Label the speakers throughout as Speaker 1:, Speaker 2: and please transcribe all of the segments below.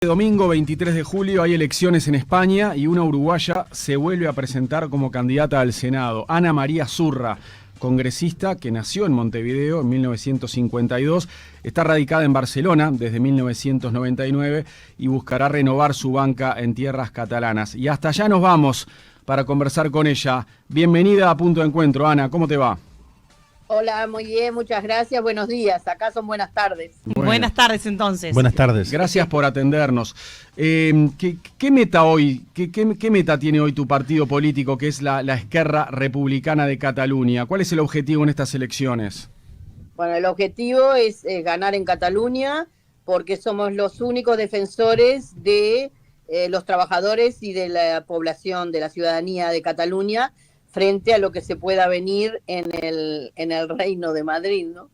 Speaker 1: Domingo 23 de julio hay elecciones en España y una uruguaya se vuelve a presentar como candidata al Senado. Ana María Zurra, congresista que nació en Montevideo en 1952, está radicada en Barcelona desde 1999 y buscará renovar su banca en tierras catalanas. Y hasta allá nos vamos para conversar con ella. Bienvenida a Punto de Encuentro, Ana, ¿cómo te va?
Speaker 2: Hola, muy bien, muchas gracias, buenos días, acá son buenas tardes.
Speaker 1: Bueno.
Speaker 3: Buenas tardes entonces.
Speaker 4: Buenas tardes.
Speaker 1: Gracias por atendernos. ¿Qué meta hoy, qué meta tiene hoy tu partido político, que es la Esquerra Republicana de Cataluña? ¿Cuál es el objetivo en estas elecciones?
Speaker 2: Bueno, el objetivo es ganar en Cataluña porque somos los únicos defensores de los trabajadores y de la población, de la ciudadanía de Cataluña, frente a lo que se pueda venir en el Reino de Madrid, ¿no?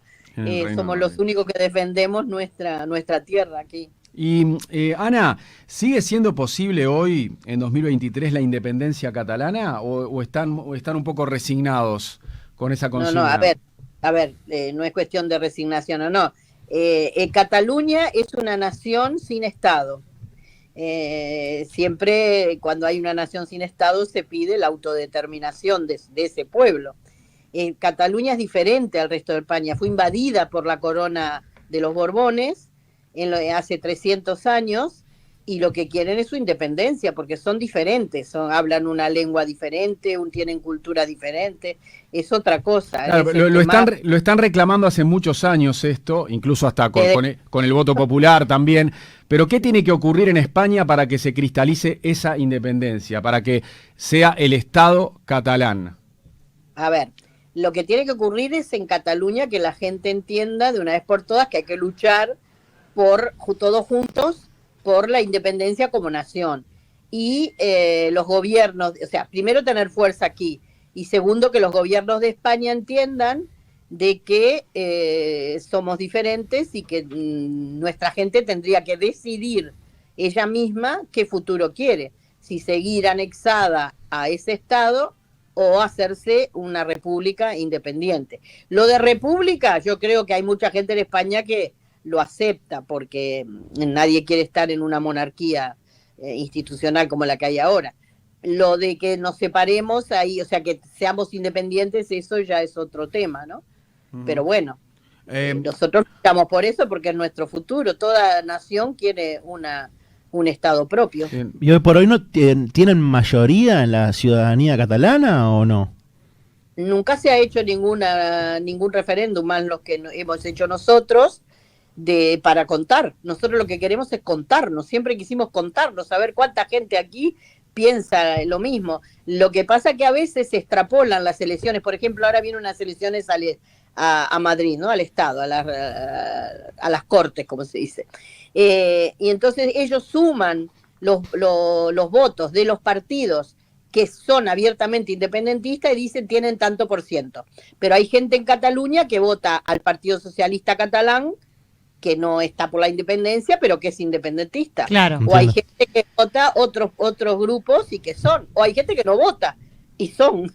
Speaker 2: Somos los únicos que defendemos nuestra tierra aquí.
Speaker 1: Y Ana, ¿sigue siendo posible hoy, en 2023, la independencia catalana o están un poco resignados con esa consigna?
Speaker 2: No, a ver, no es cuestión de resignación o no. Cataluña es una nación sin Estado. Siempre cuando hay una nación sin Estado se pide la autodeterminación de ese pueblo. Cataluña es diferente al resto de España, fue invadida por la corona de los Borbones hace 300 años y lo que quieren es su independencia porque son diferentes, hablan una lengua diferente, tienen cultura diferente, es otra cosa.
Speaker 1: Claro, lo están reclamando hace muchos años esto, incluso hasta con el voto popular también. Pero ¿qué tiene que ocurrir en España para que se cristalice esa independencia, para que sea el Estado catalán?
Speaker 2: A ver, lo que tiene que ocurrir es en Cataluña que la gente entienda de una vez por todas que hay que luchar todos juntos por la independencia como nación. Y los gobiernos, o sea, primero tener fuerza aquí y segundo que los gobiernos de España entiendan de que somos diferentes y que nuestra gente tendría que decidir ella misma qué futuro quiere, si seguir anexada a ese Estado o hacerse una república independiente. Lo de república, yo creo que hay mucha gente en España que lo acepta porque nadie quiere estar en una monarquía institucional como la que hay ahora. Lo de que nos separemos ahí, o sea, que seamos independientes, eso ya es otro tema, ¿no? Pero bueno, nosotros luchamos por eso porque es nuestro futuro. Toda nación quiere un Estado propio.
Speaker 4: ¿Y hoy por hoy no tienen mayoría en la ciudadanía catalana o no?
Speaker 2: Nunca se ha hecho ningún referéndum, más los que hemos hecho nosotros, para contar. Nosotros lo que queremos es contarnos, siempre quisimos contarnos, saber cuánta gente aquí piensa lo mismo. Lo que pasa es que a veces se extrapolan las elecciones. Por ejemplo, ahora vienen unas elecciones a Madrid, ¿no? Al Estado, a las Cortes, como se dice. Y entonces ellos suman los votos de los partidos que son abiertamente independentistas y dicen tienen tanto por ciento. Pero hay gente en Cataluña que vota al Partido Socialista Catalán, que no está por la independencia, pero que es independentista.
Speaker 3: Claro.
Speaker 2: O hay gente que vota otros grupos y que son. O hay gente que no vota y son.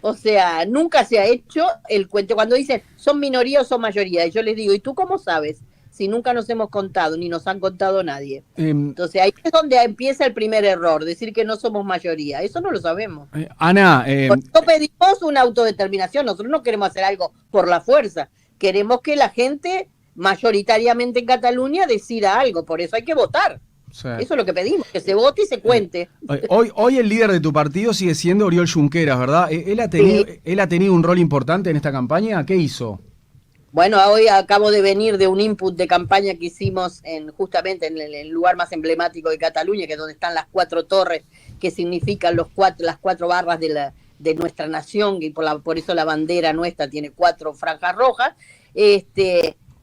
Speaker 2: O sea, nunca se ha hecho el cuento. Cuando dicen son minoría o son mayoría, y yo les digo, ¿y tú cómo sabes? Si nunca nos hemos contado, ni nos han contado nadie. Entonces ahí es donde empieza el primer error, decir que no somos mayoría. Eso no lo sabemos.
Speaker 1: Ana,
Speaker 2: por eso pedimos una autodeterminación. Nosotros no queremos hacer algo por la fuerza. Queremos que la gente mayoritariamente en Cataluña decida algo, por eso hay que votar. Sí. Eso es lo que pedimos, que se vote y se cuente.
Speaker 1: Hoy el líder de tu partido sigue siendo Oriol Junqueras, ¿verdad? ¿Él ha tenido un rol importante en esta campaña? ¿Qué hizo?
Speaker 2: Bueno, hoy acabo de venir de un input de campaña que hicimos justamente en el lugar más emblemático de Cataluña, que es donde están las 4 torres, que significan las 4 barras de nuestra nación, y por eso la bandera nuestra tiene 4 franjas rojas.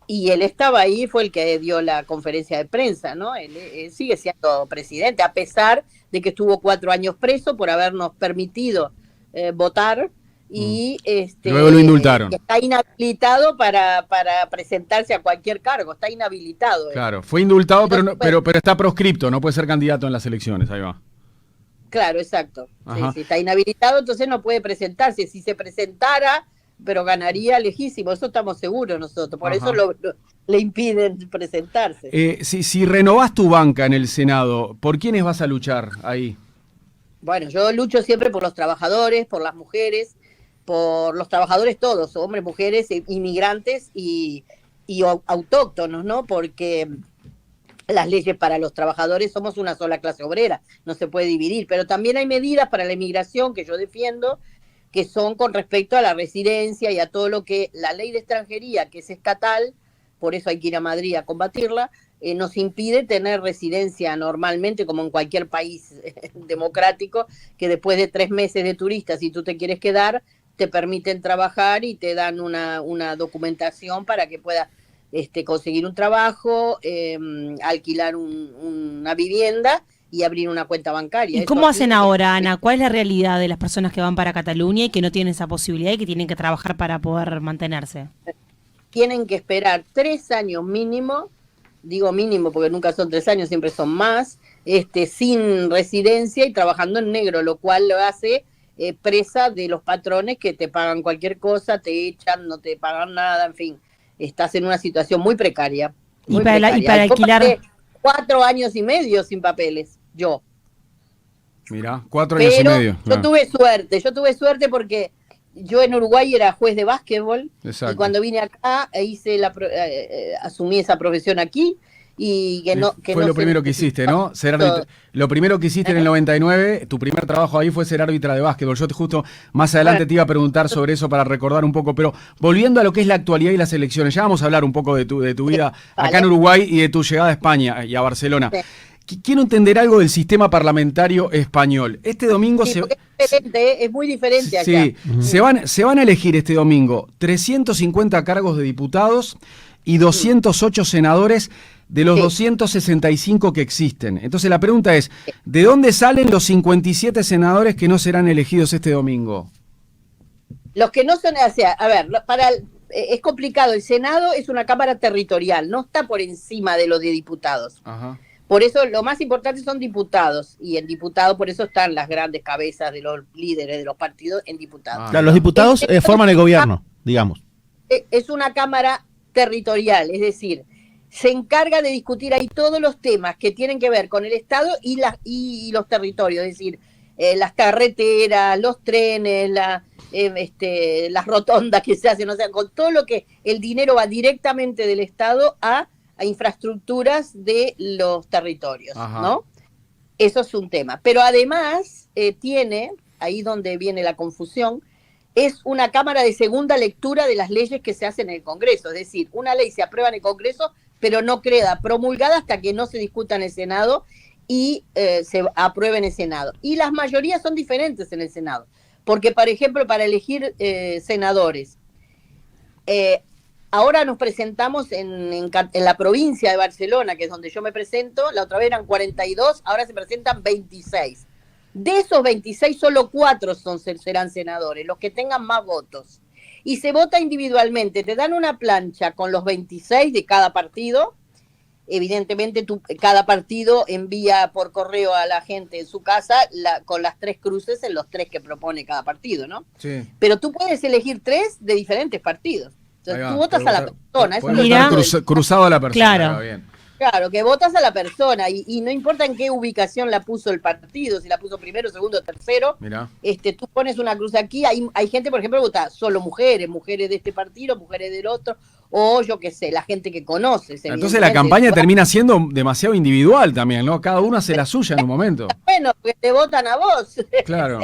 Speaker 2: Y él estaba ahí, fue el que dio la conferencia de prensa, ¿no? Él sigue siendo presidente, a pesar de que estuvo 4 años preso por habernos permitido votar y
Speaker 1: luego lo indultaron.
Speaker 2: Está inhabilitado para presentarse a cualquier cargo, está inhabilitado.
Speaker 1: Claro, fue indultado, pero está proscripto, no puede ser candidato en las elecciones, ahí va.
Speaker 2: Claro, exacto. Sí, está inhabilitado, entonces no puede presentarse. Si se presentara pero ganaría lejísimo, eso estamos seguros nosotros, por
Speaker 1: Ajá.
Speaker 2: eso le impiden presentarse.
Speaker 1: Si renovás tu banca en el Senado, ¿por quiénes vas a luchar ahí?
Speaker 2: Bueno, yo lucho siempre por los trabajadores, por las mujeres, por los trabajadores todos, hombres, mujeres, inmigrantes y autóctonos, ¿no? Porque las leyes para los trabajadores somos una sola clase obrera, no se puede dividir, pero también hay medidas para la inmigración que yo defiendo, que son con respecto a la residencia y a todo lo que la ley de extranjería, que es estatal, por eso hay que ir a Madrid a combatirla, nos impide tener residencia normalmente, como en cualquier país democrático, que después de 3 meses de turista, si tú te quieres quedar, te permiten trabajar y te dan una documentación para que puedas conseguir un trabajo, alquilar una vivienda y abrir una cuenta bancaria.
Speaker 3: ¿Y cómo hacen ahora, Ana? ¿Cuál es la realidad de las personas que van para Cataluña y que no tienen esa posibilidad y que tienen que trabajar para poder mantenerse?
Speaker 2: Tienen que esperar 3 años mínimo, digo mínimo porque nunca son 3 años, siempre son más, sin residencia y trabajando en negro, lo cual lo hace presa de los patrones que te pagan cualquier cosa, te echan, no te pagan nada, en fin, estás en una situación muy precaria. Muy precaria.
Speaker 3: Y para alquilar...
Speaker 2: 4 años y medio sin papeles, yo.
Speaker 1: Mirá, 4 años y medio.
Speaker 2: Yo tuve suerte porque yo en Uruguay era juez de básquetbol.
Speaker 1: Exacto.
Speaker 2: Y cuando vine acá asumí esa profesión aquí y
Speaker 1: fue lo primero que hiciste, ¿no? Lo primero que hiciste en el 99, tu primer trabajo ahí fue ser árbitra de básquetbol. Yo justo más adelante te iba a preguntar sobre eso para recordar un poco, pero volviendo a lo que es la actualidad y las elecciones, ya vamos a hablar un poco de tu vida acá en Uruguay y de tu llegada a España y a Barcelona. Sí. Quiero entender algo del sistema parlamentario español. Este domingo
Speaker 2: es muy diferente acá.
Speaker 1: Sí, se van a elegir este domingo 350 cargos de diputados y 208 senadores de los 265 que existen. Entonces la pregunta es, ¿de dónde salen los 57 senadores que no serán elegidos este domingo?
Speaker 2: Los que no son, es complicado. El Senado es una cámara territorial, no está por encima de los de diputados.
Speaker 1: Ajá.
Speaker 2: Por eso lo más importante son diputados, y en diputados por eso están las grandes cabezas de los líderes de los partidos en diputados.
Speaker 4: Claro, los diputados forman el gobierno, digamos.
Speaker 2: Es una cámara territorial, es decir, se encarga de discutir ahí todos los temas que tienen que ver con el Estado y los territorios, es decir, las carreteras, los trenes, las rotondas que se hacen, o sea, con todo lo que el dinero va directamente del Estado a infraestructuras de los territorios,
Speaker 1: Ajá.
Speaker 2: ¿no? Eso es un tema. Pero además tiene, ahí donde viene la confusión, es una cámara de segunda lectura de las leyes que se hacen en el Congreso. Es decir, una ley se aprueba en el Congreso, pero no queda promulgada hasta que no se discuta en el Senado y se apruebe en el Senado. Y las mayorías son diferentes en el Senado. Porque, por ejemplo, para elegir senadores, ahora nos presentamos en la provincia de Barcelona, que es donde yo me presento. La otra vez eran 42, ahora se presentan 26. De esos 26, solo 4 serán senadores, los que tengan más votos. Y se vota individualmente. Te dan una plancha con los 26 de cada partido. Evidentemente, cada partido envía por correo a la gente en su casa con las 3 cruces en los 3 que propone cada partido, ¿no?
Speaker 1: Sí.
Speaker 2: Pero tú puedes elegir 3 de diferentes partidos. Entonces, tú votas a la persona.
Speaker 1: Cruzado a la persona.
Speaker 3: Claro.
Speaker 1: Bien.
Speaker 2: Claro, que votas a la persona y no importa en qué ubicación la puso el partido, si la puso primero, segundo, tercero.
Speaker 1: Mirá.
Speaker 2: Tú pones una cruz aquí, hay gente, por ejemplo, que vota solo mujeres de este partido, mujeres del otro, o yo qué sé, la gente que conoces.
Speaker 1: Entonces la campaña termina siendo demasiado individual también, ¿no? Cada uno hace la suya en un momento.
Speaker 2: Bueno, porque te votan a vos.
Speaker 1: Claro.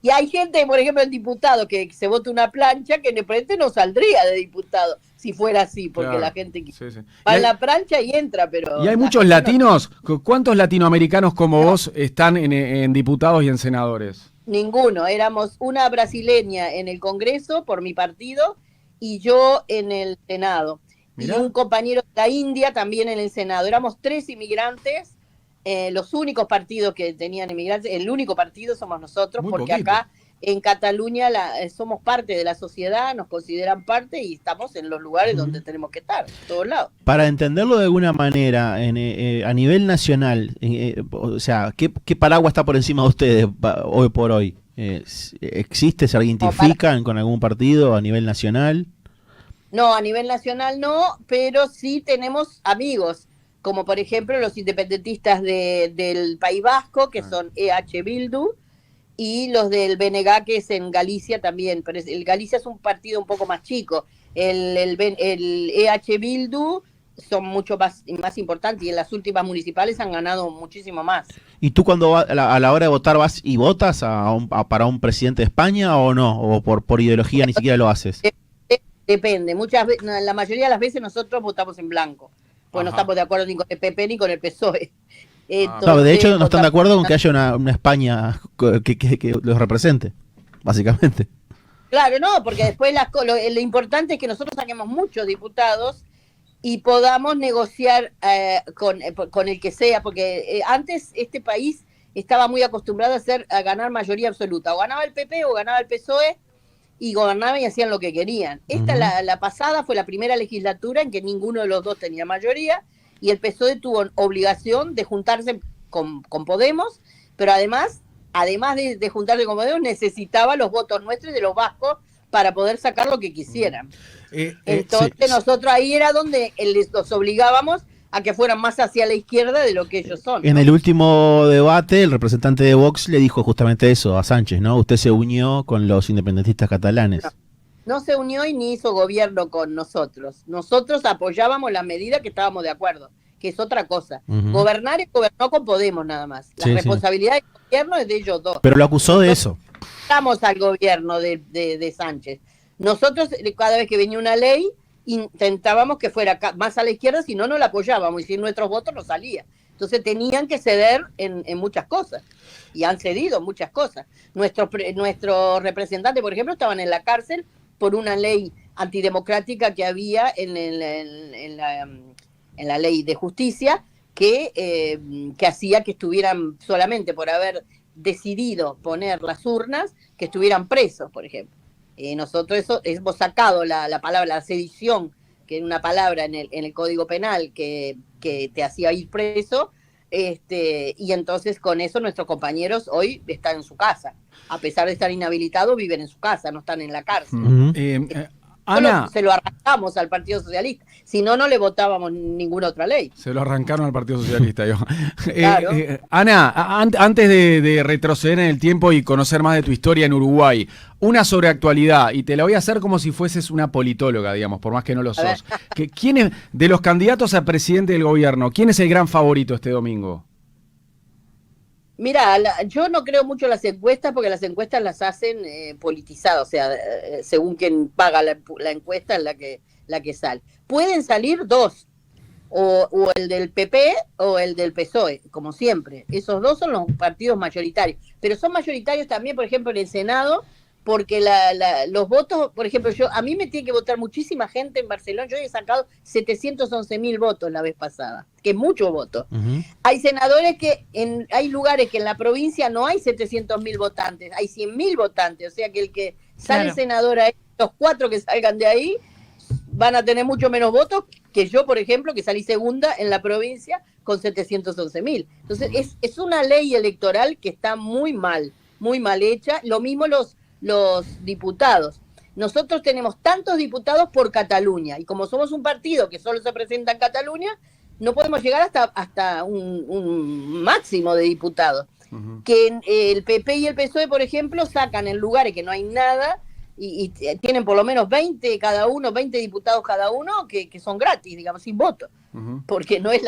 Speaker 2: Y hay gente, por ejemplo, en diputado, que se vota una plancha que de frente no saldría de diputado si fuera así, porque
Speaker 1: claro,
Speaker 2: la gente
Speaker 1: sí.
Speaker 2: va en la plancha y entra, pero...
Speaker 1: ¿Y hay muchos latinos? ¿Cuántos latinoamericanos como vos están en diputados y en senadores?
Speaker 2: Ninguno. Éramos una brasileña en el Congreso por mi partido y yo en el Senado. Mirá. Y un compañero de la India también en el Senado. Éramos 3 inmigrantes. Los únicos partidos que tenían inmigrantes, el único partido somos nosotros,
Speaker 1: muy
Speaker 2: porque
Speaker 1: poquito.
Speaker 2: Acá en Cataluña somos parte de la sociedad, nos consideran parte y estamos en los lugares donde tenemos que estar, en todos lados.
Speaker 4: Para entenderlo de alguna manera, a nivel nacional, o sea, ¿qué paraguas está por encima de ustedes hoy por hoy? ¿Existe, se identifican con algún partido a nivel nacional?
Speaker 2: No, a nivel nacional no, pero sí tenemos amigos, como por ejemplo los independentistas del País Vasco, que son EH Bildu, y los del BNG, que es en Galicia también, pero el Galicia es un partido un poco más chico. El EH Bildu son mucho más importantes y en las últimas municipales han ganado muchísimo más.
Speaker 4: ¿Y tú cuando a la hora de votar vas y votas para un presidente de España o no? ¿O por ideología ni siquiera lo haces?
Speaker 2: Depende, la mayoría de las veces nosotros votamos en blanco, pues no estamos de acuerdo ni con el PP ni con el PSOE. Entonces,
Speaker 4: no, de hecho no están de acuerdo con que haya una España que los represente, básicamente.
Speaker 2: Claro, no, porque después lo importante es que nosotros saquemos muchos diputados y podamos negociar con el que sea, porque antes este país estaba muy acostumbrado a ganar mayoría absoluta, o ganaba el PP o ganaba el PSOE, y gobernaban y hacían lo que querían. Esta, la pasada, fue la primera legislatura en que ninguno de los dos tenía mayoría, y el PSOE tuvo obligación de juntarse con Podemos, pero además de juntarse con Podemos, necesitaba los votos nuestros y de los vascos para poder sacar lo que quisieran. Entonces nosotros ahí era donde los obligábamos a que fueran más hacia la izquierda de lo que ellos son, ¿no?
Speaker 4: En el último debate, el representante de Vox le dijo justamente eso a Sánchez, ¿no? Usted se unió con los independentistas catalanes.
Speaker 2: No se unió y ni hizo gobierno con nosotros. Nosotros apoyábamos la medida que estábamos de acuerdo, que es otra cosa. Gobernar y gobernó con Podemos nada más. La responsabilidad del gobierno es de ellos dos.
Speaker 4: Pero lo acusó de eso.
Speaker 2: Estamos al gobierno de Sánchez. Nosotros, cada vez que venía una ley, intentábamos que fuera más a la izquierda, si no, no la apoyábamos, y sin nuestros votos no salía. Entonces tenían que ceder en muchas cosas, y han cedido muchas cosas. Nuestros representantes, por ejemplo, estaban en la cárcel por una ley antidemocrática que había en la ley de justicia, que hacía que estuvieran, solamente por haber decidido poner las urnas, que estuvieran presos, por ejemplo. Nosotros hemos sacado la palabra, la sedición, que era una palabra en el Código Penal que te hacía ir preso, y entonces con eso nuestros compañeros hoy están en su casa. A pesar de estar inhabilitados, viven en su casa, no están en la cárcel.
Speaker 1: Ana,
Speaker 2: se lo arrancamos al Partido Socialista, si no, no le votábamos ninguna otra ley.
Speaker 1: Se lo arrancaron al Partido Socialista.
Speaker 2: Claro.
Speaker 1: Ana, antes de retroceder en el tiempo y conocer más de tu historia en Uruguay, una sobre actualidad, y te la voy a hacer como si fueses una politóloga, digamos, por más que no lo sos. ¿Quién es, de los candidatos a presidente del gobierno, quién es el gran favorito este domingo?
Speaker 2: Mira, yo no creo mucho en las encuestas, porque las encuestas las hacen politizadas, o sea, según quien paga la encuesta es la que sale. Pueden salir dos, o el del PP o el del PSOE, como siempre. Esos dos son los partidos mayoritarios, pero son mayoritarios también, por ejemplo, en el Senado, porque los votos, por ejemplo, a mí me tiene que votar muchísima gente en Barcelona. Yo he sacado 711.000 votos la vez pasada, que es mucho voto. Hay senadores hay lugares que en la provincia no hay 700.000 votantes, hay 100.000 votantes, o sea que el que sale senador ahí, los 4 que salgan de ahí, van a tener mucho menos votos que yo, por ejemplo, que salí segunda en la provincia con 711.000. Entonces es una ley electoral que está muy mal hecha. Lo mismo los diputados. Nosotros tenemos tantos diputados por Cataluña, y como somos un partido que solo se presenta en Cataluña, no podemos llegar hasta un máximo de diputados. Que el PP y el PSOE, por ejemplo, sacan en lugares que no hay nada, y tienen por lo menos 20 diputados cada uno, que son gratis, digamos, sin voto. Porque no es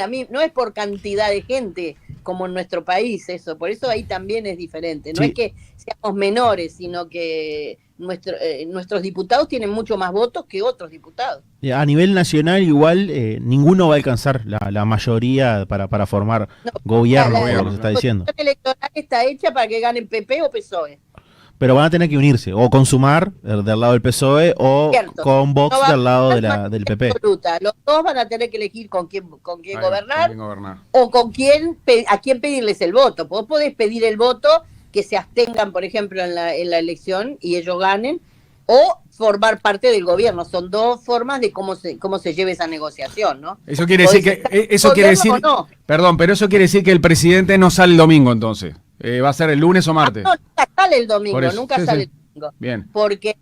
Speaker 2: por cantidad de gente como en nuestro país eso, por eso ahí también es diferente. No es que seamos menores, sino que nuestros diputados tienen mucho más votos que otros diputados.
Speaker 4: A nivel nacional igual ninguno va a alcanzar la mayoría para formar gobierno, por lo que se está diciendo.
Speaker 2: La electoral está hecha para que ganen PP o PSOE.
Speaker 4: Pero van a tener que unirse, o con Sumar del lado del PSOE, o con Vox del lado del PP.
Speaker 2: Absoluta. Los dos van a tener que elegir con quién gobernar, o a quién pedirles el voto. Vos podés pedir el voto, que se abstengan, por ejemplo, en la elección y ellos ganen, o formar parte del gobierno. Son dos formas de cómo se lleve esa negociación, ¿no?
Speaker 1: Eso quiere decir que... Perdón, pero eso quiere decir que el presidente no sale el domingo, entonces. ¿Va a ser el lunes o martes?
Speaker 2: No, nunca sale el domingo,
Speaker 1: Por eso,
Speaker 2: nunca
Speaker 1: sí,
Speaker 2: sale
Speaker 1: sí.
Speaker 2: el domingo.
Speaker 1: Bien.
Speaker 2: Porque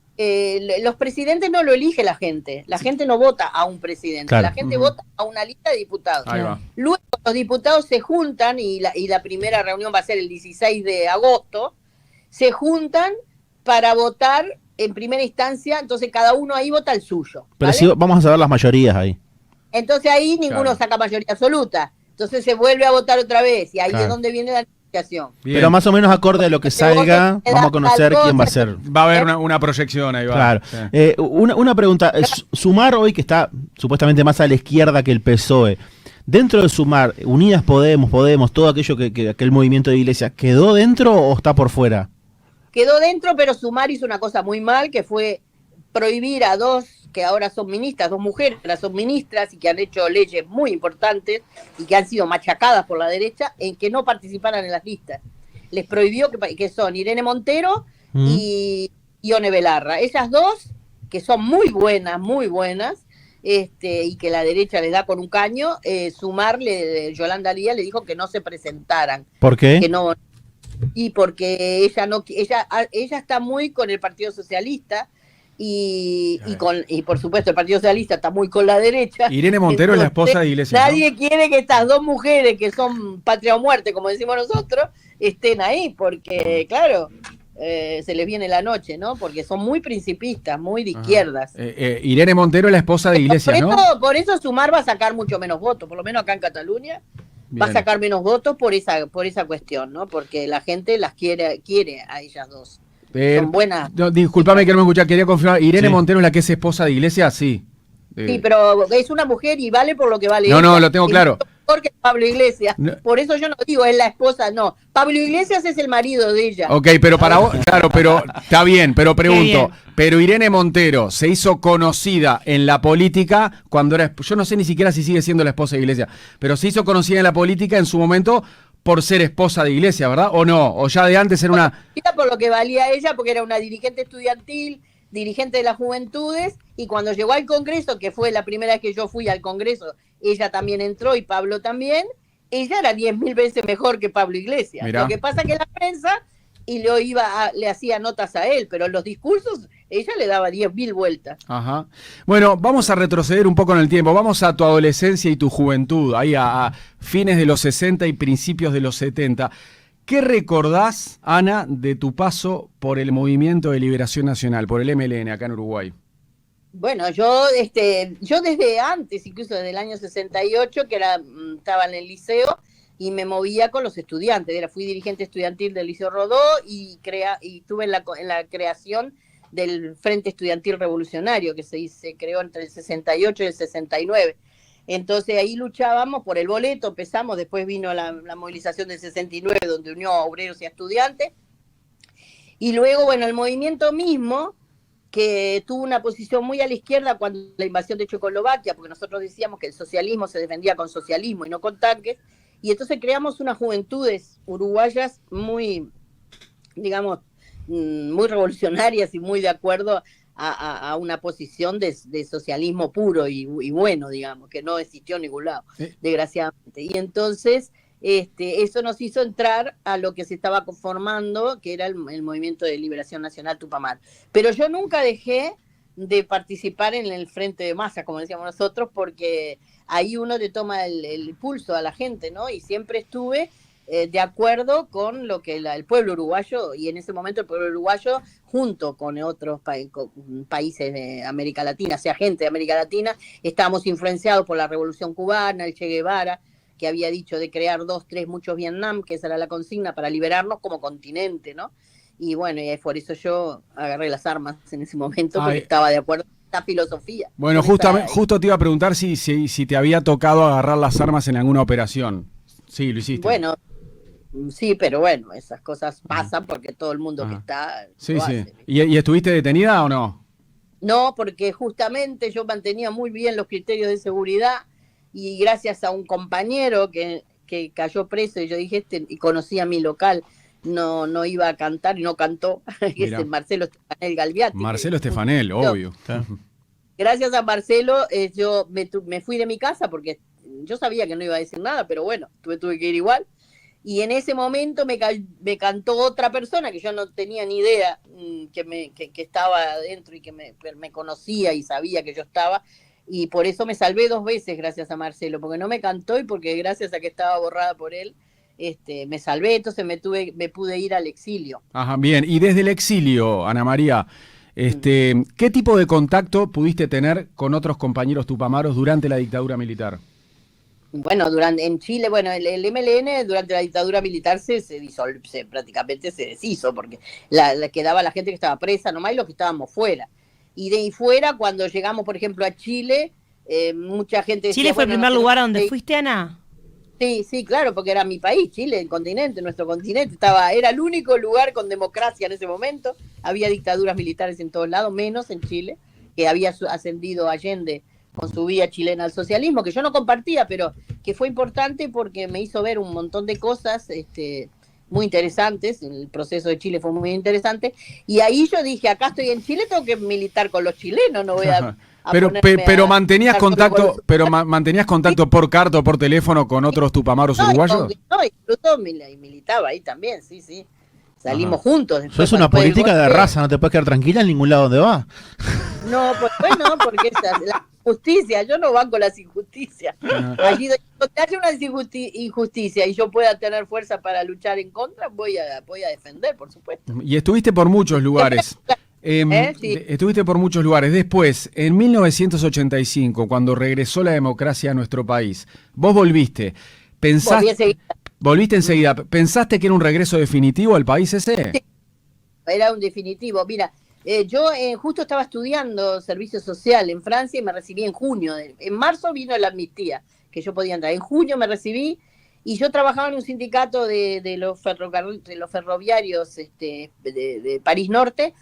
Speaker 2: los presidentes no lo elige la gente no vota a un presidente,
Speaker 4: Claro.
Speaker 2: la gente vota a una lista de diputados.
Speaker 1: Ahí va.
Speaker 2: Luego los diputados se juntan y la primera reunión va a ser el 16 de agosto, se juntan para votar en primera instancia, entonces cada uno ahí vota el suyo.
Speaker 4: Pero
Speaker 2: ¿vale?
Speaker 4: sí, vamos a saber las mayorías ahí.
Speaker 2: Entonces ahí ninguno
Speaker 1: Claro.
Speaker 2: saca mayoría absoluta, entonces se vuelve a votar otra vez y ahí
Speaker 4: Claro.
Speaker 2: es donde viene la negociación.
Speaker 1: Bien.
Speaker 4: Pero más o menos acorde a lo que salga, vamos a conocer quién va a ser.
Speaker 1: Va a haber una proyección ahí, va.
Speaker 4: Claro.
Speaker 1: Sí.
Speaker 4: Una pregunta. Sumar hoy, que está supuestamente más a la izquierda que el PSOE, dentro de Sumar, Unidas Podemos, todo aquello que aquel movimiento de Iglesia, ¿quedó dentro o está por fuera?
Speaker 2: Quedó dentro, pero Sumar hizo una cosa muy mal, que fue prohibir a dos que ahora son ministras, dos mujeres que ahora son ministras y que han hecho leyes muy importantes y que han sido machacadas por la derecha, en que no participaran en las listas. Les prohibió que son Irene Montero y Ione Belarra. Ellas dos, que son muy buenas, y que la derecha les da con un caño, Sumar, Yolanda Díaz le dijo que no se presentaran.
Speaker 4: ¿Por qué?
Speaker 2: Que no, y porque ella está muy con el Partido Socialista y por supuesto el Partido Socialista está muy con la derecha.
Speaker 1: Irene Montero es la esposa de Iglesias, ¿no?
Speaker 2: Nadie quiere que estas dos mujeres que son patria o muerte, como decimos nosotros, estén ahí, porque claro, se les viene la noche, ¿no? Porque son muy principistas, muy de izquierdas.
Speaker 1: Irene Montero es la esposa de Iglesias, ¿no?
Speaker 2: Por eso Sumar va a sacar mucho menos votos, por lo menos acá en Cataluña. Va a
Speaker 1: Bien.
Speaker 2: sacar menos votos por esa cuestión, ¿no? Porque la gente las quiere a ellas dos. Son buenas.
Speaker 1: No, disculpame que no me escuché, quería confirmar. ¿Irene
Speaker 4: Sí.
Speaker 1: Montero es la que es esposa de Iglesias? Sí.
Speaker 2: Sí, pero es una mujer y vale por lo que vale.
Speaker 1: No,
Speaker 2: ella.
Speaker 1: no, lo tengo
Speaker 2: Es
Speaker 1: claro.
Speaker 2: mucho mejor que Pablo Iglesias.
Speaker 1: No.
Speaker 2: Por eso yo no digo es la esposa, no. Pablo Iglesias es el marido de ella.
Speaker 1: Ok, pero para vos, claro, pero está bien, pero pregunto, pero Irene Montero se hizo conocida en la política cuando era, yo no sé ni siquiera si sigue siendo la esposa de Iglesias, pero se hizo conocida en la política en su momento por ser esposa de Iglesias, ¿verdad? ¿O no? ¿O ya de antes era una...
Speaker 2: Por lo que valía ella, porque era una dirigente estudiantil, dirigente de las juventudes, y cuando llegó al Congreso, que fue la primera vez que yo fui al Congreso, ella también entró y Pablo también, ella era 10.000 veces mejor que Pablo Iglesias.
Speaker 1: Mirá.
Speaker 2: Lo que pasa que la prensa le hacía notas a él, pero en los discursos ella le daba 10.000 vueltas.
Speaker 1: Ajá. Bueno, vamos a retroceder un poco en el tiempo, vamos a tu adolescencia y tu juventud, ahí a fines de los 60 y principios de los 70. ¿Qué recordás, Ana, de tu paso por el Movimiento de Liberación Nacional, por el MLN acá en Uruguay?
Speaker 2: Bueno, yo desde antes, incluso desde el año 68, estaba en el liceo y me movía con los estudiantes. Fui dirigente estudiantil del Liceo Rodó y estuve en la creación del Frente Estudiantil Revolucionario, que se creó entre el 68 y el 69. Entonces ahí luchábamos por el boleto, empezamos, después vino la movilización del 69, donde unió a obreros y a estudiantes. Y luego, bueno, el movimiento mismo, que tuvo una posición muy a la izquierda cuando la invasión de Checoslovaquia, porque nosotros decíamos que el socialismo se defendía con socialismo y no con tanques, y entonces creamos unas juventudes uruguayas muy, digamos, muy revolucionarias y muy de acuerdo a una posición de socialismo puro y bueno, digamos, que no existió en ningún lado, desgraciadamente. Y entonces eso nos hizo entrar a lo que se estaba conformando, que era el Movimiento de Liberación Nacional Tupamar. Pero yo nunca dejé de participar en el frente de masa, como decíamos nosotros, porque ahí uno le toma el pulso a la gente, ¿no? Y siempre estuve de acuerdo con lo que el pueblo uruguayo, y en ese momento el pueblo uruguayo, junto con otros países de América Latina, sea gente de América Latina, estábamos influenciados por la Revolución Cubana, el Che Guevara, que había dicho de crear 2, 3, muchos Vietnam, que esa era la consigna para liberarnos como continente, ¿no? Y bueno, y por eso yo agarré las armas en ese momento, porque estaba de acuerdo con esta filosofía.
Speaker 1: Bueno, justo te iba a preguntar si te había tocado agarrar las armas en alguna operación. Sí, lo hiciste.
Speaker 2: Bueno, sí, pero bueno, esas cosas pasan porque todo el mundo que está
Speaker 1: Sí,
Speaker 2: lo
Speaker 1: sí.
Speaker 2: hace.
Speaker 1: ¿Y estuviste detenida o no?
Speaker 2: No, porque justamente yo mantenía muy bien los criterios de seguridad y gracias a un compañero que cayó preso y yo dije, y conocía mi local, no iba a cantar y no cantó, que es Marcelo Estefanel Galviati.
Speaker 1: Marcelo Estefanel, obvio.
Speaker 2: Gracias a Marcelo yo me fui de mi casa porque yo sabía que no iba a decir nada, pero bueno, tuve que ir igual. y en ese momento me cantó otra persona que yo no tenía ni idea que estaba adentro y que me conocía y sabía que yo estaba, y por eso me salvé 2 veces gracias a Marcelo, porque no me cantó y porque gracias a que estaba borrada por él, me salvé, entonces me pude ir al exilio.
Speaker 1: Ajá, bien. Y desde el exilio, Ana María, ¿qué tipo de contacto pudiste tener con otros compañeros tupamaros durante la dictadura militar?
Speaker 2: Bueno, en Chile, bueno, el MLN durante la dictadura militar prácticamente se deshizo, porque quedaba la gente que estaba presa nomás y los que estábamos fuera. Y de ahí fuera, cuando llegamos, por ejemplo, a Chile, mucha gente decía,
Speaker 3: ¿Chile fue el primer lugar a donde
Speaker 2: ir.
Speaker 3: fuiste, Ana?
Speaker 2: Sí, claro, porque era mi país, Chile, el continente, nuestro continente, era el único lugar con democracia en ese momento. Había dictaduras militares en todos lados, menos en Chile, que había ascendido Allende con su vía chilena al socialismo, que yo no compartía, pero que fue importante porque me hizo ver un montón de cosas muy interesantes. El proceso de Chile fue muy interesante, y ahí yo dije, acá estoy en Chile, tengo que militar con los chilenos, no voy a...
Speaker 1: Pero mantenías contacto, mantenías contacto por carta o por teléfono con otros tupamaros uruguayos.
Speaker 2: No, incluso militaba ahí también, sí. Salimos juntos.
Speaker 4: Eso es una política de raza, no te puedes quedar tranquila en ningún lado donde va.
Speaker 2: No, pues bueno, porque la justicia, yo no banco las injusticias. Allí donde haya una injusticia y yo pueda tener fuerza para luchar en contra, voy a defender, por supuesto.
Speaker 1: Y estuviste por muchos lugares.
Speaker 2: Sí.
Speaker 1: Estuviste por muchos lugares. Después, en 1985, cuando regresó la democracia a nuestro país, vos volviste. Volviste enseguida. ¿Pensaste que era un regreso definitivo al país ese?
Speaker 2: Sí, era un definitivo. Mira, yo justo estaba estudiando servicio social en Francia y me recibí en junio. En marzo vino la amnistía, que yo podía entrar. En junio me recibí y yo trabajaba en un sindicato de los ferroviarios de París Norte,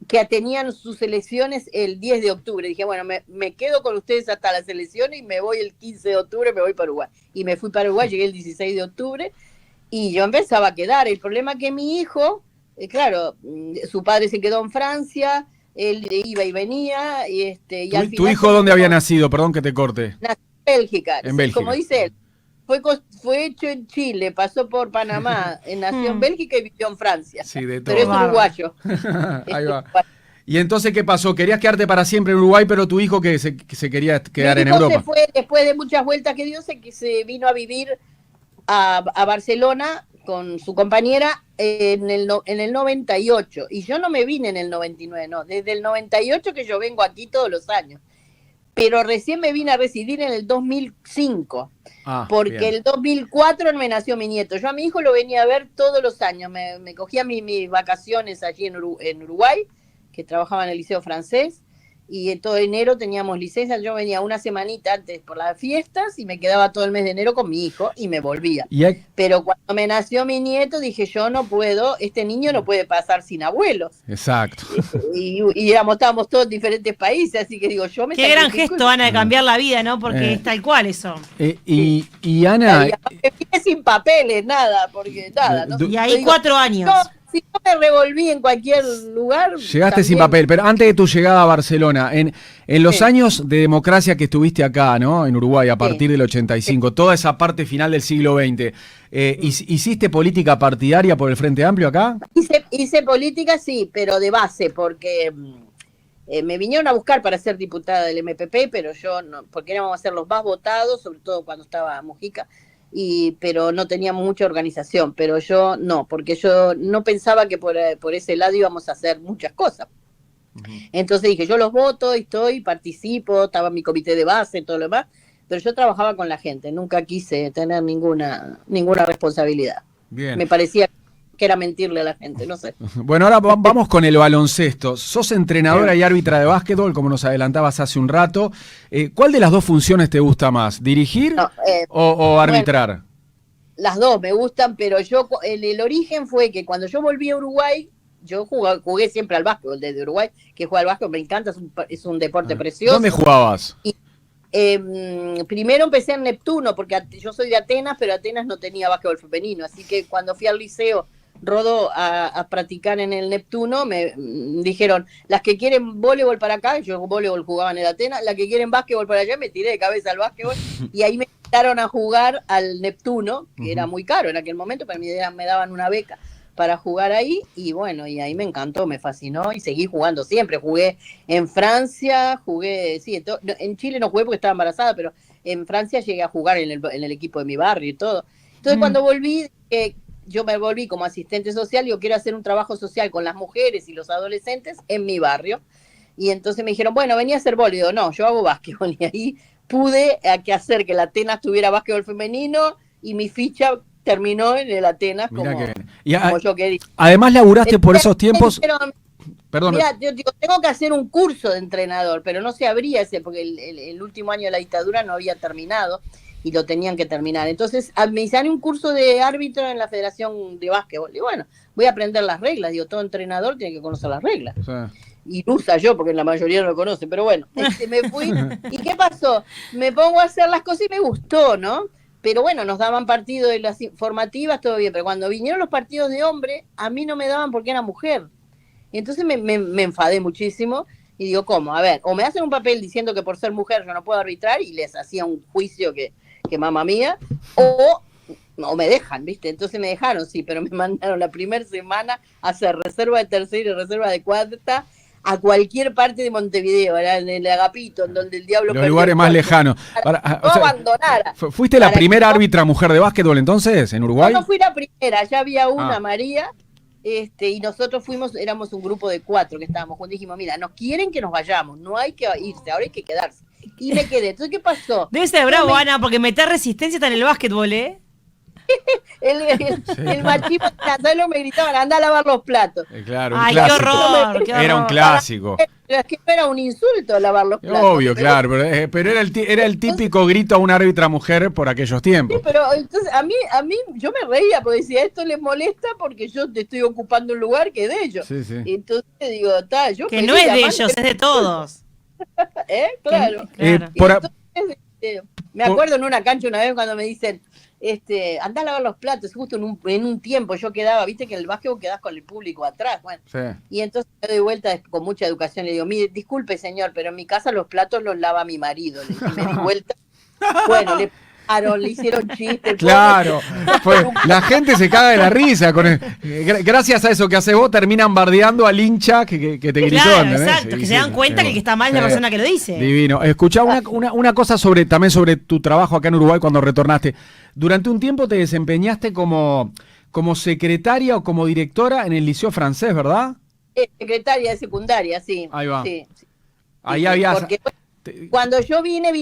Speaker 2: que tenían sus elecciones el 10 de octubre. Dije, bueno, me quedo con ustedes hasta las elecciones y me voy el 15 de octubre, me voy para Uruguay. Y me fui para Uruguay, llegué el 16 de octubre y yo empezaba a quedar. El problema es que mi hijo, claro, su padre se quedó en Francia, él iba y venía. Y al final,
Speaker 1: ¿Tu hijo dónde había nacido? Perdón que te corte.
Speaker 2: Nació en Bélgica.
Speaker 1: En Bélgica.
Speaker 2: Como dice él. Fue hecho en Chile, pasó por Panamá, nació en Bélgica y vivió en Francia.
Speaker 1: Sí, de todo.
Speaker 2: Pero es uruguayo.
Speaker 1: Ahí va. ¿Y entonces qué pasó? Querías quedarte para siempre en Uruguay, pero tu hijo que se quería quedar en Europa.
Speaker 2: Se fue, después de muchas vueltas que dio, que se vino a vivir a Barcelona con su compañera en el 98. Y yo no me vine en el 99, no. Desde el 98 que yo vengo aquí todos los años. Pero recién me vine a residir en el 2005, porque bien. El 2004 me nació mi nieto. Yo a mi hijo lo venía a ver todos los años. Me cogía mis vacaciones allí en Uruguay, que trabajaba en el Liceo Francés, y todo enero teníamos licencia. Yo venía una semanita antes por las fiestas y me quedaba todo el mes de enero con mi hijo y me volvía. Pero cuando me nació mi nieto dije, yo no puedo, este niño no puede pasar sin abuelos.
Speaker 1: Exacto.
Speaker 2: Y estábamos todos en diferentes países, así que digo, yo me...
Speaker 3: Qué gran gesto, Ana, de cambiar la vida, ¿no? Porque es tal cual eso.
Speaker 1: Y Ana...
Speaker 2: Y sin papeles, nada, porque nada. ¿No?
Speaker 3: Y ahí 4 años.
Speaker 2: Si yo me revolví en cualquier lugar...
Speaker 1: Llegaste
Speaker 2: también.
Speaker 1: sin papel, pero antes de tu llegada a Barcelona, en los años de democracia que estuviste acá, ¿no? En Uruguay, a partir del 85, toda esa parte final del siglo XX, ¿hiciste política partidaria por el Frente Amplio acá?
Speaker 2: Hice política, sí, pero de base, porque me vinieron a buscar para ser diputada del MPP, pero yo no, porque éramos a ser los más votados, sobre todo cuando estaba Mujica, pero no teníamos mucha organización, pero yo no, porque yo no pensaba que por ese lado íbamos a hacer muchas cosas. Entonces dije, yo los voto, participo, estaba en mi comité de base, todo lo demás, pero yo trabajaba con la gente, nunca quise tener ninguna responsabilidad.
Speaker 1: Bien.
Speaker 2: Me parecía que era mentirle a la gente, no sé.
Speaker 1: Bueno, ahora vamos con el baloncesto. Sos entrenadora y árbitra de básquetbol, como nos adelantabas hace un rato. ¿Cuál de las dos funciones te gusta más? ¿Dirigir o arbitrar? Bueno,
Speaker 2: las dos me gustan, pero yo el origen fue que cuando yo volví a Uruguay, yo jugué siempre al básquetbol desde Uruguay, que juega al básquetbol, me encanta, es un deporte precioso.
Speaker 1: ¿Dónde jugabas?
Speaker 2: Primero empecé en Neptuno, porque yo soy de Atenas, pero Atenas no tenía básquetbol femenino, así que cuando fui al liceo Rodó a practicar en el Neptuno, me dijeron, las que quieren voleibol para acá, yo voleibol jugaba en el Atenas, las que quieren básquetbol para allá, me tiré de cabeza al básquetbol y ahí me invitaron a jugar al Neptuno, que era muy caro en aquel momento, pero me daban una beca para jugar ahí y bueno, y ahí me encantó, me fascinó y seguí jugando siempre. Jugué en Francia, en Chile no jugué porque estaba embarazada, pero en Francia llegué a jugar en el equipo de mi barrio y todo. Entonces cuando volví, yo me volví como asistente social, yo quiero hacer un trabajo social con las mujeres y los adolescentes en mi barrio. Y entonces me dijeron, bueno, venía a hacer voleibol. No, yo hago básquetbol. Y ahí pude hacer que la Atenas tuviera básquetbol femenino y mi ficha terminó en el Atenas como yo quería.
Speaker 1: Además laburaste por esos tiempos... Perdón.
Speaker 2: Mira, yo digo, tengo que hacer un curso de entrenador, pero no se abría porque el último año de la dictadura no había terminado y lo tenían que terminar. Entonces me hicieron un curso de árbitro en la Federación de Básquetbol. Y bueno, voy a aprender las reglas. Digo, todo entrenador tiene que conocer las reglas. Sí. Y usa yo, porque la mayoría no lo conoce. Pero bueno, me fui. ¿Y qué pasó? Me pongo a hacer las cosas y me gustó, ¿no? Pero bueno, nos daban partidos de las formativas, todo bien. Pero cuando vinieron los partidos de hombre, a mí no me daban porque era mujer. Y entonces me enfadé muchísimo. Y digo, ¿cómo? A ver, o me hacen un papel diciendo que por ser mujer yo no puedo arbitrar y les hacía un juicio que mamá mía, o me dejan, ¿viste? Entonces me dejaron, sí, pero me mandaron la primera semana a hacer reserva de tercera y reserva de cuarta a cualquier parte de Montevideo, en el Agapito, en donde el diablo...
Speaker 1: Los lugares más lejanos.
Speaker 2: Abandonara.
Speaker 1: ¿Fuiste la primera árbitra mujer de básquetbol entonces, en Uruguay?
Speaker 2: No fui la primera, ya había una, María, y nosotros éramos un grupo de 4 que estábamos juntos, dijimos, mira, nos quieren que nos vayamos, no hay que irse, ahora hay que quedarse. Y me quedé. Entonces, ¿qué pasó?
Speaker 3: Debe ser bravo, Ana, porque meter resistencia está en el básquetbol, ¿eh?
Speaker 2: el machismo, ¿sabes lo que me gritaban? Anda a lavar los platos.
Speaker 1: Claro,
Speaker 3: ay, qué horror, qué horror.
Speaker 1: Era un clásico.
Speaker 2: Pero es que no era un insulto lavar los platos.
Speaker 1: Obvio, claro, pero era el típico grito a una árbitra mujer por aquellos tiempos.
Speaker 2: Sí, pero entonces a mí yo me reía porque decía, esto les molesta porque yo te estoy ocupando un lugar que es de ellos. Sí, sí. Entonces digo, yo
Speaker 3: que no es de ellos, es de todos.
Speaker 2: Claro.
Speaker 3: Claro.
Speaker 2: Entonces, me acuerdo en una cancha una vez cuando me dicen, andá a lavar los platos, justo en un tiempo yo quedaba, viste que en el básquetbol quedás con el público atrás, bueno, sí. Y entonces me doy vuelta con mucha educación, le digo, mire, disculpe señor, pero en mi casa los platos los lava mi marido, y me di vuelta, bueno, le hicieron chistes.
Speaker 1: Claro, la gente se caga de la risa. Gracias a eso que haces vos, terminan bardeando al hincha que te gritó.
Speaker 3: Claro, exacto, que se dan cuenta que el que está mal es la persona que lo dice.
Speaker 1: Divino. Escuchá una cosa también sobre tu trabajo acá en Uruguay cuando retornaste. Durante un tiempo te desempeñaste como secretaria o como directora en el Liceo Francés, ¿verdad?
Speaker 2: Secretaria de secundaria, sí.
Speaker 1: Ahí va.
Speaker 2: Sí.
Speaker 1: Ahí había...
Speaker 2: Cuando yo vine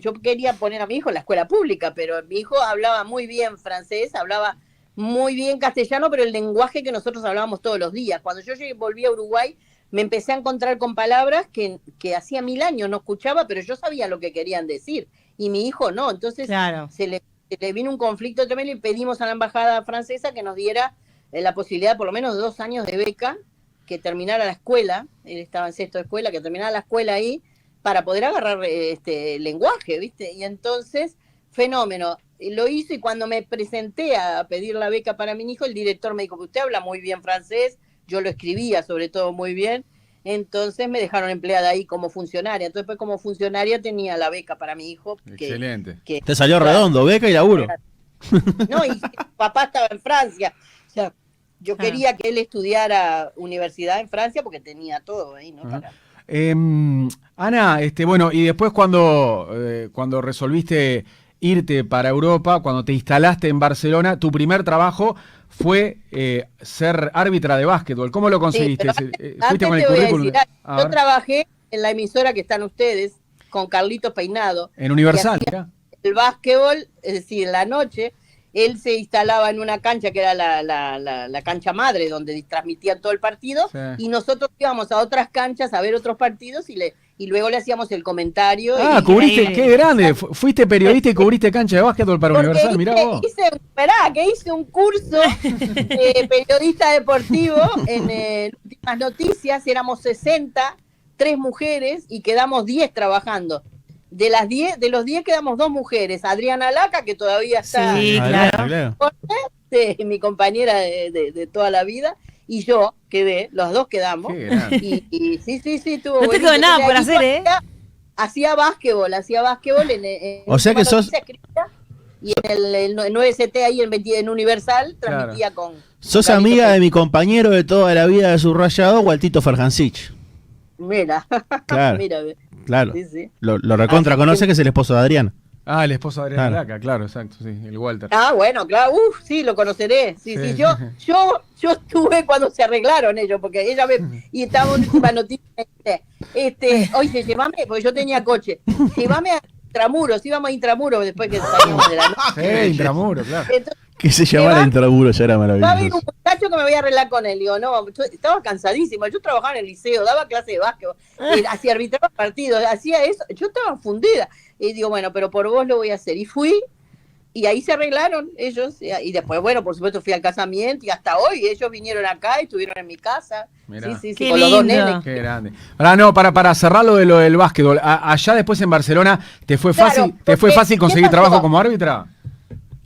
Speaker 2: yo quería poner a mi hijo en la escuela pública, pero mi hijo hablaba muy bien francés, hablaba muy bien castellano, pero el lenguaje que nosotros hablábamos todos los días. Cuando yo volví a Uruguay, me empecé a encontrar con palabras que hacía 1000 años no escuchaba, pero yo sabía lo que querían decir, y mi hijo no. Entonces claro. se le vino un conflicto tremendo y pedimos a la embajada francesa que nos diera la posibilidad por lo menos de 2 años de beca, que terminara la escuela, él estaba en sexto de escuela, que terminara la escuela ahí, para poder agarrar lenguaje, ¿viste? Y entonces, fenómeno, lo hizo, y cuando me presenté a pedir la beca para mi hijo, el director me dijo, usted habla muy bien francés, yo lo escribía sobre todo muy bien, entonces me dejaron empleada ahí como funcionaria. Entonces, pues, como funcionaria tenía la beca para mi hijo.
Speaker 1: Excelente.
Speaker 4: Te salió redondo, beca y laburo.
Speaker 2: No, y papá estaba en Francia, o sea, yo quería que él estudiara universidad en Francia porque tenía todo ahí, ¿no? Para...
Speaker 1: Ana, bueno, y después cuando resolviste irte para Europa, cuando te instalaste en Barcelona, tu primer trabajo fue ser árbitra de básquetbol. ¿Cómo lo conseguiste?
Speaker 2: Sí,
Speaker 1: ¿Fuiste con el currículum?
Speaker 2: Yo trabajé en la emisora que están ustedes, con Carlitos Peinado.
Speaker 1: En Universal, ¿ya?
Speaker 2: El básquetbol, es decir, en la noche, él se instalaba en una cancha que era la cancha madre, donde transmitían todo el partido, sí. Y nosotros íbamos a otras canchas a ver otros partidos y luego le hacíamos el comentario.
Speaker 1: Cubriste, qué grande, fuiste periodista y cubriste cancha de básquetbol para Universal, mirá vos.
Speaker 2: Hice un curso de periodista deportivo en Últimas Noticias, éramos 60, 3 mujeres y quedamos 10 trabajando. De los 10 quedamos 2 mujeres, Adriana Laca, que todavía está...
Speaker 3: Sí, claro.
Speaker 2: mi compañera de toda la vida, y yo quedé, los dos quedamos.
Speaker 1: Qué grande.
Speaker 2: Y sí, tuvo
Speaker 3: No te
Speaker 2: buenísimo.
Speaker 3: quedó nada por
Speaker 2: Entonces,
Speaker 3: hacer,
Speaker 2: ahí
Speaker 3: ¿eh?
Speaker 2: Hacía básquetbol en
Speaker 4: O sea que sos-
Speaker 2: Noticias Escritas, y en el 9CT ahí en Universal transmitía con
Speaker 4: Sos
Speaker 2: Carlitos
Speaker 4: amiga de
Speaker 2: Pérez.
Speaker 4: mi compañero de toda la vida de subrayado, Waltito Ferjancich.
Speaker 2: Mira,
Speaker 4: Claro.
Speaker 2: mira,
Speaker 4: Claro.
Speaker 2: sí.
Speaker 4: Lo recontra
Speaker 2: Así que-
Speaker 4: conoce, que es el esposo de Adriana.
Speaker 1: Ah, el esposo de Adriana
Speaker 4: Claro.
Speaker 1: Laca, claro, exacto, sí, el Walter.
Speaker 2: Ah, bueno, claro, sí, lo conoceré. Sí,
Speaker 1: Sí.
Speaker 2: yo estuve cuando se arreglaron ellos, porque ella y estaba en última noticia, oye, llévame, porque yo tenía coche, llévame a Intramuros, íbamos a Intramuros después que salimos de la noche.
Speaker 1: Sí, Intramuro, claro.
Speaker 2: Entonces,
Speaker 4: Que se llamara
Speaker 2: va-
Speaker 4: Intramuro, ya era
Speaker 2: va a haber un
Speaker 4: maravilloso.
Speaker 2: muchacho que me voy a arreglar con él. Digo, no, yo estaba cansadísima. Yo trabajaba en el liceo, daba clase de básquetbol, hacía arbitraba partidos, hacía eso. Yo estaba fundida. Y digo, bueno, pero por vos lo voy a hacer. Y fui, y ahí se arreglaron ellos. Y después, bueno, por supuesto, fui al casamiento. Y hasta hoy ellos vinieron acá y estuvieron en mi casa.
Speaker 1: Mirá.
Speaker 2: Sí,
Speaker 3: Qué
Speaker 2: con los dos
Speaker 3: lindo.
Speaker 2: nenes.
Speaker 1: Qué grande. Ahora no, para cerrar lo del básquetbol, allá después en Barcelona, ¿te fue
Speaker 2: Claro,
Speaker 1: fácil, te fue
Speaker 2: porque,
Speaker 1: fácil
Speaker 2: ¿qué
Speaker 1: conseguir
Speaker 2: pasó?
Speaker 1: trabajo como árbitra?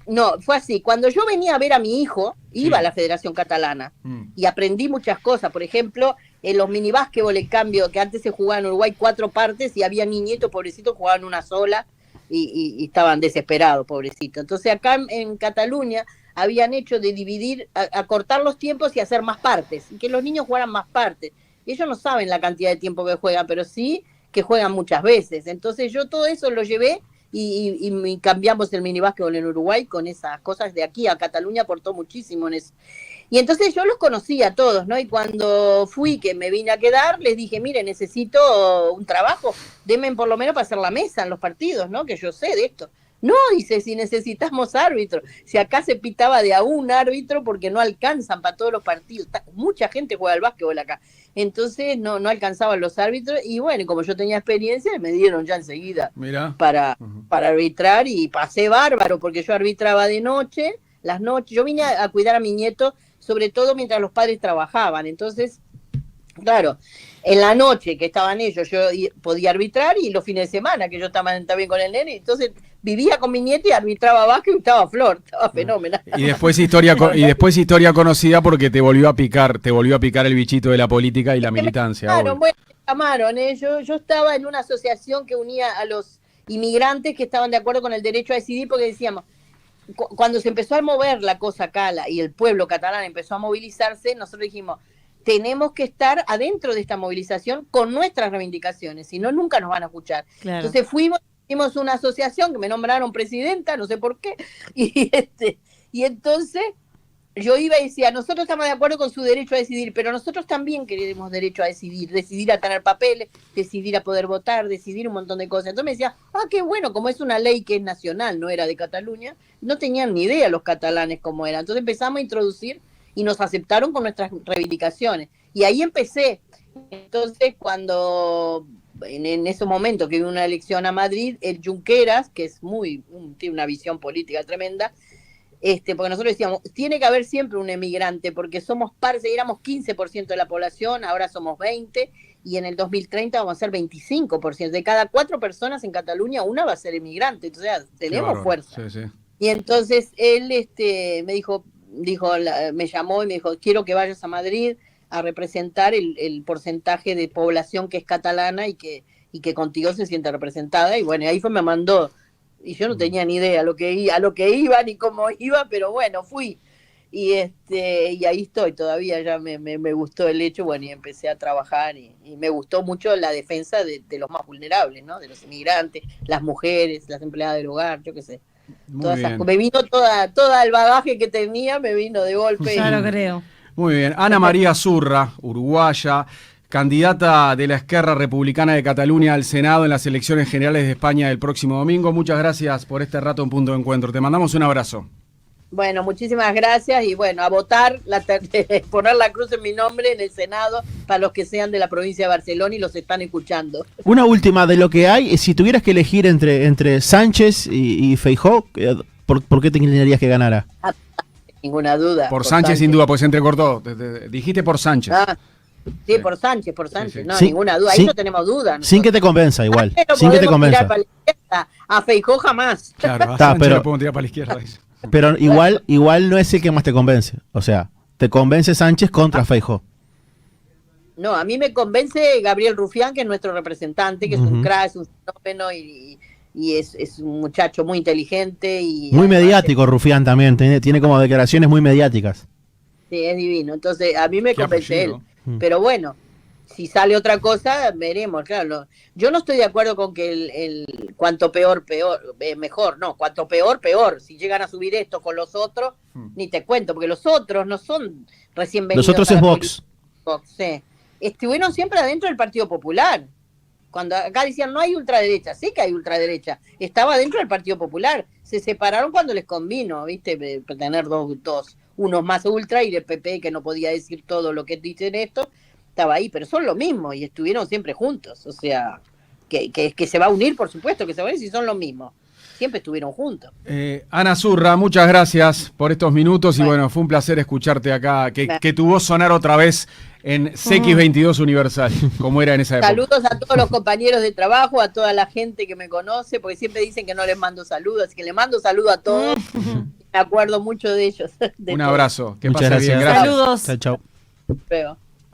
Speaker 2: No, fue así. Cuando yo venía a ver a mi hijo, iba
Speaker 1: Sí.
Speaker 2: a la Federación Catalana.
Speaker 1: Mm.
Speaker 2: Y aprendí muchas cosas. Por ejemplo, en los minibásquetbol, en cambio, que antes se jugaba en Uruguay 4 partes y había niñitos, pobrecitos, jugaban una sola y estaban desesperados, pobrecitos. Entonces acá en Cataluña habían hecho de dividir, acortar los tiempos y hacer más partes, y que los niños jugaran más partes. Ellos no saben la cantidad de tiempo que juegan, pero sí que juegan muchas veces. Entonces yo todo eso lo llevé y cambiamos el minibásquetbol en Uruguay con esas cosas de aquí. A Cataluña aportó muchísimo en eso. Y entonces yo los conocí a todos, ¿no? Y cuando fui, que me vine a quedar, les dije, mire, necesito un trabajo, denme por lo menos para hacer la mesa en los partidos, ¿no? Que yo sé de esto. No, dice, si necesitamos árbitro. Si acá se pitaba de a un árbitro porque no alcanzan para todos los partidos. Mucha gente juega al básquetbol acá. Entonces no alcanzaban los árbitros. Y bueno, como yo tenía experiencia, me dieron ya enseguida
Speaker 1: Mirá.
Speaker 2: para arbitrar, y pasé bárbaro porque yo arbitraba de noche, las noches. Yo vine a cuidar a mi nieto, sobre todo mientras los padres trabajaban. Entonces, claro, en la noche que estaban ellos, yo podía arbitrar, y los fines de semana que yo estaba también con el nene, entonces vivía con mi nieto y arbitraba básquet y estaba flor, estaba fenomenal.
Speaker 1: Y después historia conocida porque te volvió a picar el bichito de la política y la militancia.
Speaker 2: Claro,
Speaker 1: obvio.
Speaker 2: bueno, me llamaron, yo estaba en una asociación que unía a los inmigrantes que estaban de acuerdo con el derecho a decidir, porque decíamos, cuando se empezó a mover la cosa acá y el pueblo catalán empezó a movilizarse, nosotros dijimos, tenemos que estar adentro de esta movilización con nuestras reivindicaciones, si no, nunca nos van a escuchar.
Speaker 3: Claro.
Speaker 2: Entonces hicimos una asociación que me nombraron presidenta, no sé por qué, y entonces yo iba y decía, nosotros estamos de acuerdo con su derecho a decidir, pero nosotros también queremos derecho a decidir a tener papeles, decidir a poder votar, decidir un montón de cosas. Entonces me decía, qué bueno, como es una ley que es nacional, no era de Cataluña, no tenían ni idea los catalanes cómo era. Entonces empezamos a introducir y nos aceptaron con nuestras reivindicaciones. Y ahí empecé. Entonces, cuando en ese momento que hubo una elección a Madrid, el Junqueras, que es tiene una visión política tremenda, porque nosotros decíamos, tiene que haber siempre un emigrante, porque éramos 15% de la población, ahora somos 20%, y en el 2030 vamos a ser 25%. De cada 4 personas en Cataluña, una va a ser emigrante. Entonces, tenemos fuerza.
Speaker 1: Sí.
Speaker 2: Y entonces él me me llamó y me dijo, quiero que vayas a Madrid a representar el porcentaje de población que es catalana y que contigo se sienta representada. Y bueno, ahí me mandó. Y yo no tenía ni idea a lo que iba ni cómo iba, pero bueno, fui. Y ahí estoy, todavía ya me gustó el hecho, bueno, y empecé a trabajar y me gustó mucho la defensa de los más vulnerables, ¿no? De los inmigrantes, las mujeres, las empleadas del hogar, yo qué sé. Me vino toda el bagaje que tenía, me vino de golpe.
Speaker 3: Ya lo creo.
Speaker 1: Muy bien. Ana María Zurra, uruguaya, candidata de la Esquerra Republicana de Cataluña al Senado en las elecciones generales de España el próximo domingo. Muchas gracias por este rato en Punto de Encuentro. Te mandamos un abrazo.
Speaker 2: Bueno, muchísimas gracias y bueno, a votar, poner la cruz en mi nombre en el Senado para los que sean de la provincia de Barcelona y los están escuchando.
Speaker 4: Una última de lo que hay, si tuvieras que elegir entre Sánchez y Feijóo, ¿por qué te inclinarías que ganara?
Speaker 2: Ninguna duda.
Speaker 1: Por Sánchez, sin duda, pues se entrecortó. Dijiste por Sánchez.
Speaker 2: Sí, por Sánchez.
Speaker 1: Sí.
Speaker 2: No,
Speaker 4: Sí,
Speaker 2: ninguna duda.
Speaker 4: sí.
Speaker 2: Ahí no tenemos duda.
Speaker 4: Sin que te convenza igual.
Speaker 2: No
Speaker 4: Sin que te
Speaker 2: podemos
Speaker 4: convenza.
Speaker 2: tirar para la izquierda. A Feijóo jamás.
Speaker 1: Claro, a
Speaker 4: Está,
Speaker 1: Sánchez
Speaker 4: pero-
Speaker 1: lo podemos tirar para la izquierda. Dice.
Speaker 4: Pero igual no es el que más te convence. O sea, te convence Sánchez contra Feijóo.
Speaker 2: No, a mí me convence Gabriel Rufián, que es nuestro representante, que es un crack, es un fenómeno y es un muchacho muy inteligente. Y
Speaker 4: muy mediático Rufián también, tiene como declaraciones muy mediáticas.
Speaker 2: Sí, es divino. Entonces, a mí me convence él.
Speaker 1: apellido.
Speaker 2: Pero bueno, si sale otra cosa, veremos. Claro, yo no estoy de acuerdo con que el cuanto peor, mejor. No, cuanto peor, peor. Si llegan a subir esto con los otros, ni te cuento, porque los otros no son recién venidos.
Speaker 4: Los otros es Vox.
Speaker 2: Sí. Estuvieron siempre adentro del Partido Popular. Cuando acá decían no hay ultraderecha, sí que hay ultraderecha. Estaba dentro del Partido Popular. Se separaron cuando les convino, ¿viste? Tener dos, unos más ultra y el PP que no podía decir todo lo que dicen esto, estaba ahí, pero son lo mismo y estuvieron siempre juntos. O sea, que se va a unir, por supuesto que se va a unir si son lo mismo. Siempre estuvieron juntos.
Speaker 1: Ana Zurra, muchas gracias por estos minutos y bueno, fue un placer escucharte acá, que tu voz sonara otra vez en CX22 Universal, como era en esa época.
Speaker 2: Saludos a todos los compañeros de trabajo, a toda la gente que me conoce, porque siempre dicen que no les mando saludos, así que les mando saludos a todos. Me acuerdo mucho de ellos.
Speaker 1: Un abrazo, que
Speaker 4: Muchas
Speaker 1: pases bien,
Speaker 4: gracias.
Speaker 1: gracias.
Speaker 3: Saludos.
Speaker 4: Chao.
Speaker 2: Chao.